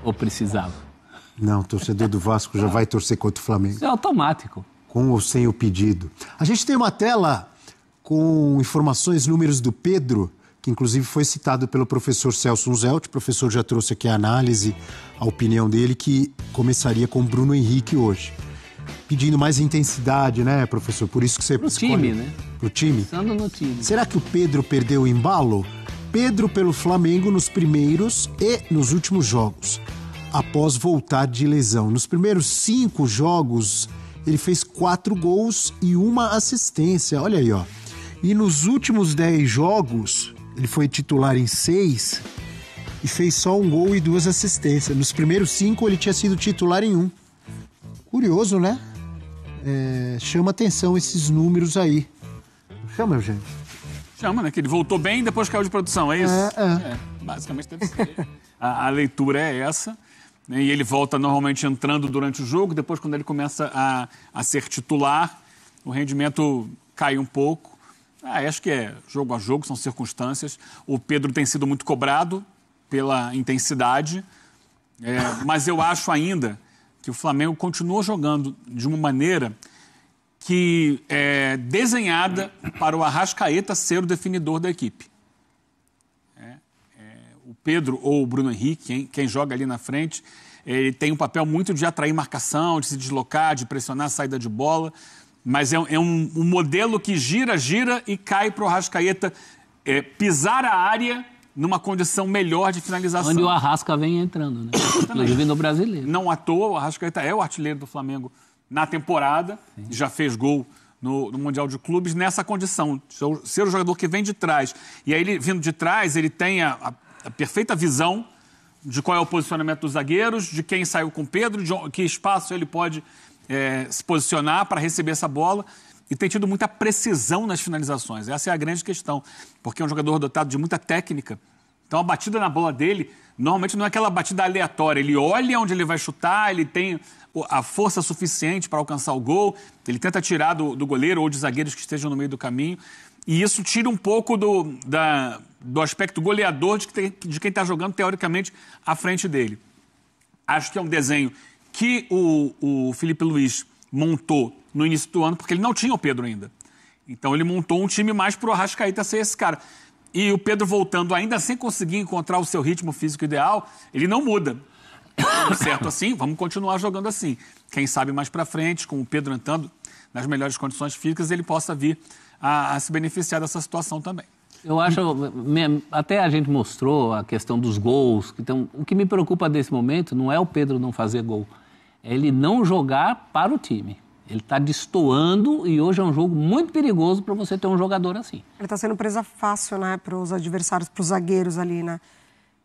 Ou precisava? Não, o torcedor do Vasco já vai torcer contra o Flamengo. Isso é automático. Com ou sem o pedido. A gente tem uma tela com informações, números do Pedro, que inclusive foi citado pelo professor Celso Unzelt. O professor já trouxe aqui a análise, a opinião dele, que começaria com o Bruno Henrique hoje. Pedindo mais intensidade, né, professor? Por isso que você Pro time, né? Pro time? Pensando no time. Será que o Pedro perdeu o embalo? Pedro pelo Flamengo nos primeiros e nos últimos jogos, após voltar de lesão. Nos primeiros 5 jogos, ele fez 4 gols e 1 assistência. Olha aí, ó. E nos últimos 10 jogos, ele foi titular em 6 e fez só 1 gol e 2 assistências. Nos primeiros 5, ele tinha sido titular em 1. Curioso, né? Chama atenção esses números aí. Chama, Eugênio? Chama, né? Que ele voltou bem e depois caiu de produção, é isso? Basicamente deve ser. A leitura é essa. E ele volta normalmente entrando durante o jogo, depois quando ele começa a ser titular, o rendimento cai um pouco. Acho que é jogo a jogo, são circunstâncias. O Pedro tem sido muito cobrado pela intensidade, mas eu acho ainda que o Flamengo continua jogando de uma maneira que é desenhada para o Arrascaeta ser o definidor da equipe. O Pedro ou o Bruno Henrique, quem joga ali na frente, ele tem um papel muito de atrair marcação, de se deslocar, de pressionar a saída de bola, mas é um modelo que gira e cai para o Arrascaeta pisar a área numa condição melhor de finalização. Onde o Arrasca vem entrando, né? Inclusive no Brasileiro. Não à toa, o Arrascaeta é o artilheiro do Flamengo na temporada, já fez gol no Mundial de Clubes, nessa condição, ser o jogador que vem de trás. E aí, ele vindo de trás, ele tem a perfeita visão de qual é o posicionamento dos zagueiros, de quem saiu com o Pedro, de que espaço ele pode se posicionar para receber essa bola. E tem tido muita precisão nas finalizações. Essa é a grande questão, porque é um jogador dotado de muita técnica. Então, a batida na bola dele, normalmente não é aquela batida aleatória. Ele olha onde ele vai chutar, ele tem a força suficiente para alcançar o gol, ele tenta tirar do goleiro ou de zagueiros que estejam no meio do caminho. E isso tira um pouco do aspecto goleador de quem está jogando, teoricamente, à frente dele. Acho que é um desenho que o Felipe Luiz montou no início do ano, porque ele não tinha o Pedro ainda. Então ele montou um time mais para o Arrascaeta ser esse cara. E o Pedro voltando ainda sem conseguir encontrar o seu ritmo físico ideal, ele não muda. Certo assim, vamos continuar jogando assim. Quem sabe mais para frente, com o Pedro entrando nas melhores condições físicas, ele possa vir a se beneficiar dessa situação também. Eu acho, até a gente mostrou a questão dos gols. Então, o que me preocupa desse momento não é o Pedro não fazer gol, é ele não jogar para o time. Ele está destoando e hoje é um jogo muito perigoso para você ter um jogador assim. Ele está sendo presa fácil, né, para os adversários, para os zagueiros ali, né?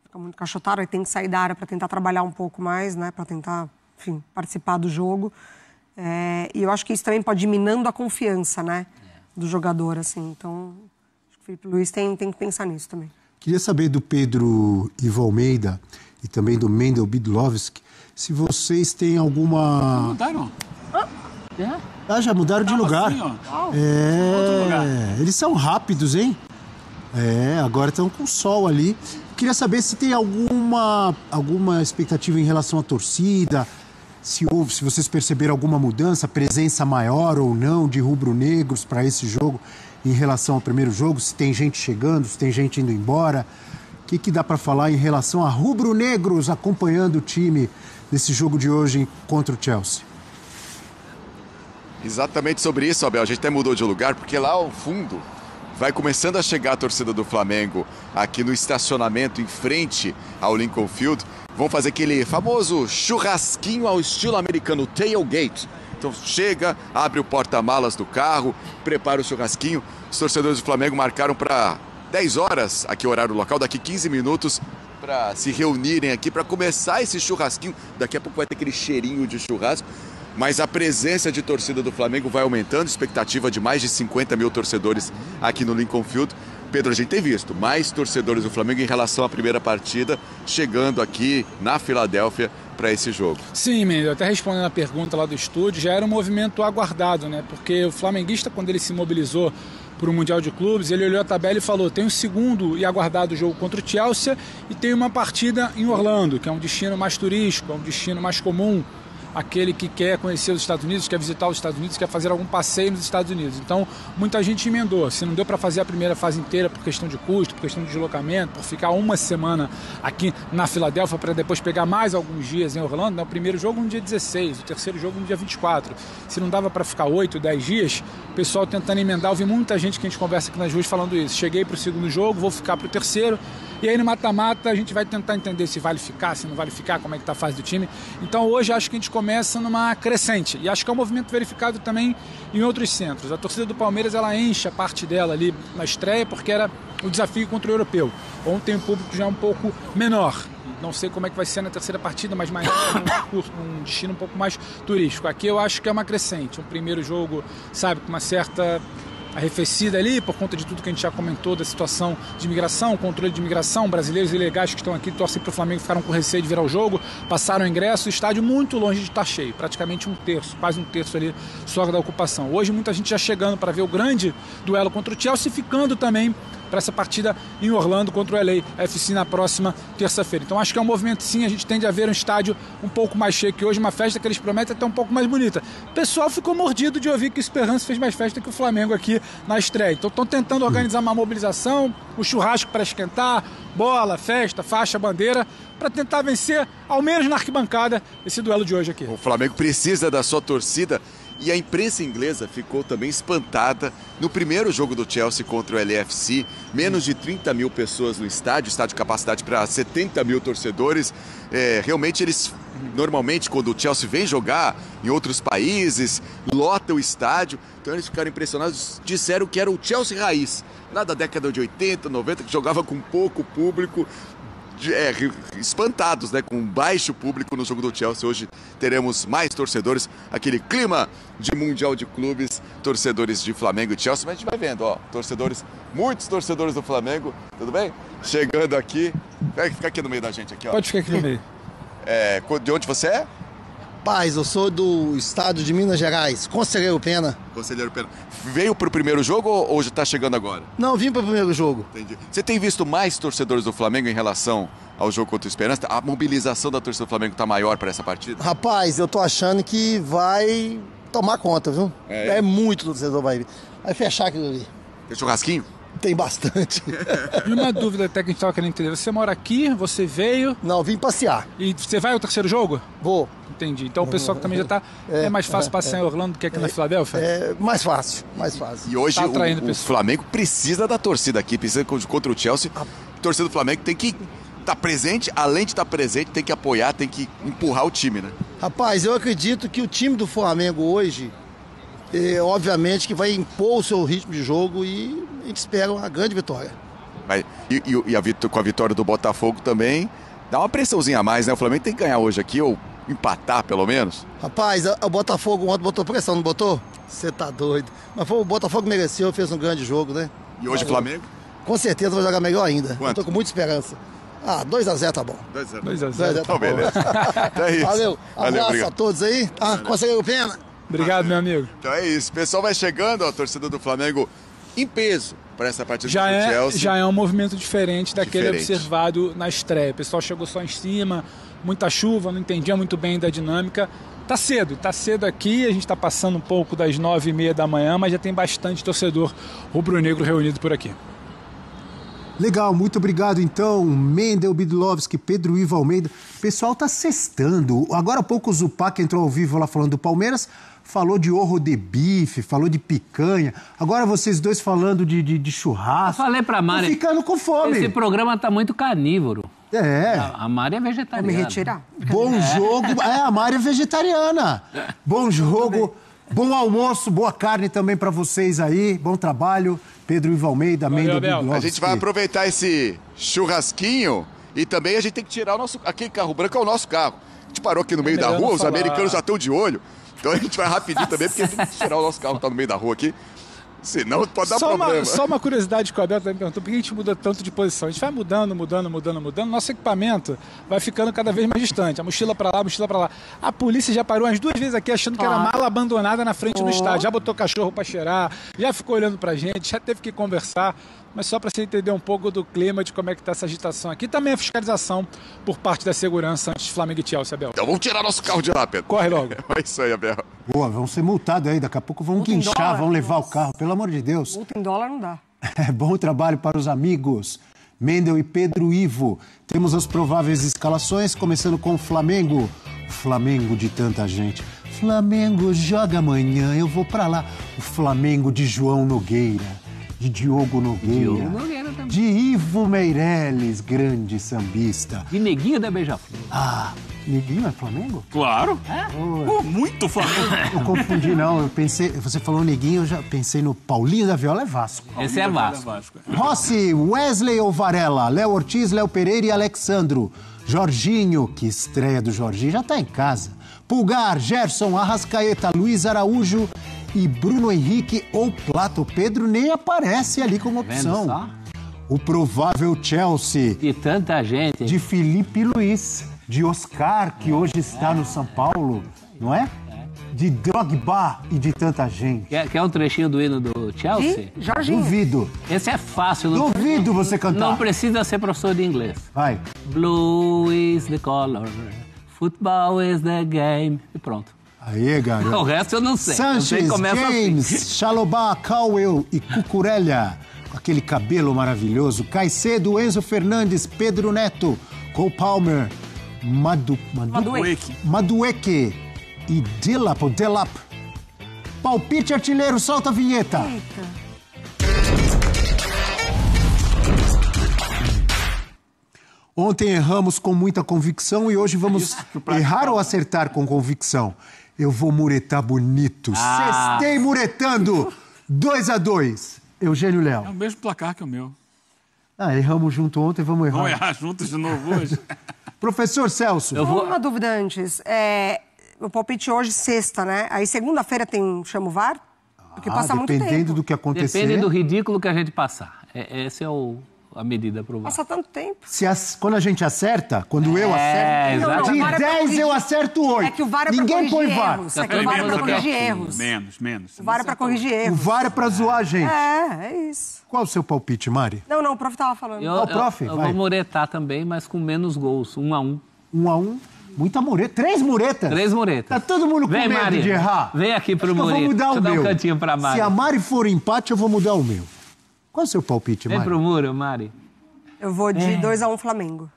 Fica muito cachotado, ele tem que sair da área para tentar trabalhar um pouco mais, né, para tentar, enfim, participar do jogo. E eu acho que isso também pode ir minando a confiança, né, do jogador, assim. Então, acho que o Felipe Luiz tem que pensar nisso também. Queria saber do Pedro Ivo Almeida e também do Mendel Bidlovski, se vocês têm alguma... Mudaram? Já mudaram de lugar. Assim, outro lugar. Eles são rápidos, hein? Agora estão com sol ali. Queria saber se tem alguma expectativa em relação à torcida, se vocês perceberam alguma mudança, presença maior ou não de rubro-negros para esse jogo em relação ao primeiro jogo, se tem gente chegando, se tem gente indo embora. O que dá para falar em relação a rubro-negros acompanhando o time nesse jogo de hoje contra o Chelsea? Exatamente sobre isso, Abel. A gente até mudou de lugar, porque lá ao fundo vai começando a chegar a torcida do Flamengo aqui no estacionamento em frente ao Lincoln Field. Vão fazer aquele famoso churrasquinho ao estilo americano, tailgate. Então chega, abre o porta-malas do carro, prepara o churrasquinho. Os torcedores do Flamengo marcaram para 10 horas, aqui o horário local, daqui 15 minutos, para se reunirem aqui, para começar esse churrasquinho. Daqui a pouco vai ter aquele cheirinho de churrasco. Mas a presença de torcida do Flamengo vai aumentando, expectativa de mais de 50 mil torcedores aqui no Lincoln Field. Pedro, a gente tem visto mais torcedores do Flamengo em relação à primeira partida, chegando aqui na Filadélfia para esse jogo. Sim, Mendel, até respondendo a pergunta lá do estúdio, já era um movimento aguardado, né? Porque o flamenguista, quando ele se mobilizou para o Mundial de Clubes, ele olhou a tabela e falou, tem um segundo e aguardado jogo contra o Chelsea e tem uma partida em Orlando, que é um destino mais turístico, é um destino mais comum, aquele que quer conhecer os Estados Unidos, quer visitar os Estados Unidos, quer fazer algum passeio nos Estados Unidos. Então, muita gente emendou. Se não deu para fazer a primeira fase inteira por questão de custo, por questão de deslocamento, por ficar uma semana aqui na Filadélfia para depois pegar mais alguns dias em Orlando, né? O primeiro jogo no dia 16, o terceiro jogo no dia 24. Se não dava para ficar 8, 10 dias, o pessoal tentando emendar. Eu vi muita gente que a gente conversa aqui nas ruas falando isso. Cheguei para o segundo jogo, vou ficar para o terceiro. E aí no mata-mata a gente vai tentar entender se vale ficar, se não vale ficar, como é que está a fase do time. Então hoje acho que a gente começa numa crescente. E acho que é um movimento verificado também em outros centros. A torcida do Palmeiras, ela enche a parte dela ali na estreia, porque era o desafio contra o europeu. Ontem o público já é um pouco menor. Não sei como é que vai ser na terceira partida, mas mais um destino um pouco mais turístico. Aqui eu acho que é uma crescente. Um primeiro jogo, sabe, com uma certa arrefecida ali, por conta de tudo que a gente já comentou da situação de imigração, controle de imigração, brasileiros ilegais que estão aqui, torcem para o Flamengo, ficaram com receio de virar o jogo, passaram o ingresso, o estádio muito longe de estar cheio, praticamente um terço, quase um terço ali só da ocupação. Hoje muita gente já chegando para ver o grande duelo contra o Chelsea, ficando também para essa partida em Orlando contra o LAFC na próxima terça-feira. Então acho que é um movimento sim, a gente tende a ver um estádio um pouco mais cheio que hoje, uma festa que eles prometem até um pouco mais bonita. O pessoal ficou mordido de ouvir que o Esperança fez mais festa que o Flamengo aqui na estreia. Então estão tentando organizar uma mobilização, o churrasco para esquentar, bola, festa, faixa, bandeira, para tentar vencer, ao menos na arquibancada, esse duelo de hoje aqui. O Flamengo precisa da sua torcida. E a imprensa inglesa ficou também espantada no primeiro jogo do Chelsea contra o LAFC. Menos de 30 mil pessoas no estádio de capacidade para 70 mil torcedores. Realmente eles, normalmente, quando o Chelsea vem jogar em outros países, lota o estádio. Então eles ficaram impressionados, disseram que era o Chelsea raiz, lá da década de 80, 90, que jogava com pouco público. Espantados, né, com baixo público no jogo do Chelsea. Hoje teremos mais torcedores, aquele clima de Mundial de Clubes, torcedores de Flamengo e Chelsea, mas a gente vai vendo, ó, muitos torcedores do Flamengo, tudo bem? Chegando aqui, vai ficar aqui no meio da gente aqui, ó. Pode ficar aqui no meio. De onde você é? Paz, eu sou do estado de Minas Gerais, Conselheiro Pena. Conselheiro Pena. Veio pro primeiro jogo ou já tá chegando agora? Não, vim pro primeiro jogo. Entendi. Você tem visto mais torcedores do Flamengo em relação ao jogo contra o Esperança? A mobilização da torcida do Flamengo tá maior para essa partida? Rapaz, eu tô achando que vai tomar conta, viu? É muito torcedor vai vir. Vai fechar aquilo ali. Tem churrasquinho? Tem bastante. E uma dúvida até que a gente tava querendo entender. Você mora aqui, você veio... Não, vim passear. E você vai ao terceiro jogo? Vou. Entendi. Então o pessoal que também já tá... É mais fácil passear em Orlando do que aqui na Filadélfia? É mais fácil, mais fácil. E hoje o Flamengo precisa da torcida aqui, precisa contra o Chelsea. A torcida do Flamengo tem que estar presente, além de estar presente, tem que apoiar, tem que empurrar o time, né? Rapaz, eu acredito que o time do Flamengo hoje, obviamente que vai impor o seu ritmo de jogo e a gente espera uma grande vitória. Com a vitória do Botafogo também, dá uma pressãozinha a mais, né? O Flamengo tem que ganhar hoje aqui, ou empatar pelo menos. Rapaz, o Botafogo ontem botou pressão, não botou? Você tá doido. Mas o Botafogo mereceu, fez um grande jogo, né? E hoje o Flamengo? Com certeza vai jogar melhor ainda. Quanto? Eu tô com muita esperança. 2-0 tá bom. 2-0. Então, beleza. Então é isso. Valeu. Abraço obrigado. a todos aí. Conselheiro Pena. Obrigado, meu amigo. Então é isso. O pessoal vai chegando, a torcida do Flamengo em peso para essa partida do Chelsea. Já é um movimento diferente daquele observado na estreia. O pessoal chegou só em cima, muita chuva, não entendia muito bem da dinâmica. Tá cedo aqui, a gente está passando um pouco das 9h30 da manhã, mas já tem bastante torcedor rubro-negro reunido por aqui. Legal, muito obrigado então, Mendel Bidlovski, Pedro Ivo Almeida. O pessoal tá sextando. Agora há pouco o Zupac entrou ao vivo lá falando do Palmeiras, falou de orro de bife, falou de picanha. Agora vocês dois falando de churrasco. Eu falei pra Mari. Tô ficando com fome. Esse programa tá muito carnívoro. A Mari é vegetariana. Vou me retirar. Bom jogo. A Mari é vegetariana. Bom jogo, bom almoço, boa carne também pra vocês aí. Bom trabalho. Pedro Ivo Almeida, Mendel Bidlovski. A gente vai aproveitar esse churrasquinho e também a gente tem que tirar o nosso... Aquele carro branco é o nosso carro. A gente parou aqui no meio da rua, os americanos já estão de olho. Então a gente vai rapidinho também, porque tem que tirar o nosso carro que tá no meio da rua aqui. Senão pode dar problema. Só uma curiosidade que o Abel também me perguntou, por que a gente muda tanto de posição? A gente vai mudando, nosso equipamento vai ficando cada vez mais distante, a mochila pra lá. A polícia já parou umas 2 vezes aqui achando que era mala abandonada na frente do estádio, já botou cachorro pra cheirar, já ficou olhando pra gente, já teve que conversar, mas só para você entender um pouco do clima, de como é que tá essa agitação aqui. Também a fiscalização por parte da segurança antes de Flamengo e Chelsea, Abel. Então vamos tirar nosso carro de lá, Pedro. Corre logo. É isso aí, Abel. Boa, vão ser multados aí, daqui a pouco vão guinchar, vão levar o carro, pelo amor de Deus. Multa em dólar não dá. Bom trabalho para os amigos Mendel e Pedro Ivo. Temos as prováveis escalações, começando com o Flamengo. O Flamengo de tanta gente. Flamengo joga amanhã, eu vou pra lá. O Flamengo de João Nogueira, de Diogo Nogueira, também. de Ivo Meirelles, grande sambista. De Neguinho da Beija-Flor. Ah, Neguinho é Flamengo? Claro. Muito Flamengo. Eu confundi, não. Eu pensei, você falou Neguinho, eu já pensei no Paulinho da Viola, é Vasco. Esse é Vasco. Rossi, Wesley ou Varela, Léo Ortiz, Léo Pereira e Alexandro. Jorginho, que estreia do Jorginho, já tá em casa. Pulgar, Gerson, Arrascaeta, Luiz Araújo e Bruno Henrique ou Plata. O Pedro nem aparece ali como opção. O provável Chelsea. De tanta gente. De Felipe Luiz, de Oscar, que hoje está no São Paulo, não é? De Drogba e de tanta gente. Quer um trechinho do hino do Chelsea? Jorginho. Duvido. Esse é fácil. Duvido você cantar. Não precisa ser professor de inglês. Vai. Blue is the color, football is the game. E pronto. Aí, garoto. O resto eu não sei. Sanchez, Começa James, assim. Chalobah, Cowell e Cucurella. Com aquele cabelo maravilhoso. Caicedo, Enzo Fernandes, Pedro Neto, Cole Palmer, Madueke e Delap. Palpite artilheiro, solta a vinheta. Eita. Ontem erramos com muita convicção e hoje vamos errar ou acertar com convicção. Eu vou muretar bonito. Sextei muretando. 2-2. Eugênio Léo. É o mesmo placar que o meu. Erramos junto ontem, vamos errar. Vamos errar juntos de novo hoje? Professor Celso. Uma dúvida antes. O palpite hoje, sexta, né? Aí segunda-feira chama o VAR? Porque passa muito tempo. Dependendo do que acontecer. Depende do ridículo que a gente passar. Essa é a medida provável. Passa tanto tempo. Quando a gente acerta, quando eu acerto, de 10 eu acerto 8. É que o VAR é pra Ninguém põe corrigir VAR. erros. É que o VAR é pra corrigir erros. Menos. O VAR é pra corrigir O erros. VAR é pra zoar a gente. É isso. Qual o seu palpite, Mari? Não, o prof tava falando. Eu vou muretar também, mas com menos gols. 1-1. 1-1. Muita mureta. 3 muretas? 3 muretas. Tá todo mundo com Vem, medo Mari. de errar? Vem aqui pro Acho que Mureta. eu vou mudar Deixa o eu dar meu. um cantinho pra Mari. Se a Mari for empate, eu vou mudar o meu. Qual é o seu palpite, Vem Mari? pro muro, Mari. Eu vou de 2-1 Flamengo.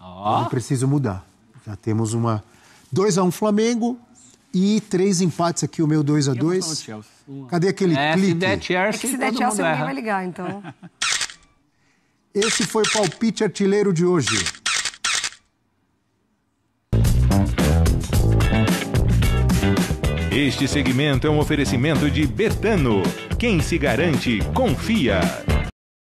Eu não preciso mudar. Já temos 2-1 Flamengo e 3 empates aqui, o meu 2-2. Cadê aquele clique? Se der Chelsea, Se der todo Chelsea, mundo ninguém erra. vai ligar, então. Esse foi o palpite artilheiro de hoje. Este segmento é um oferecimento de Betano. Quem se garante, confia.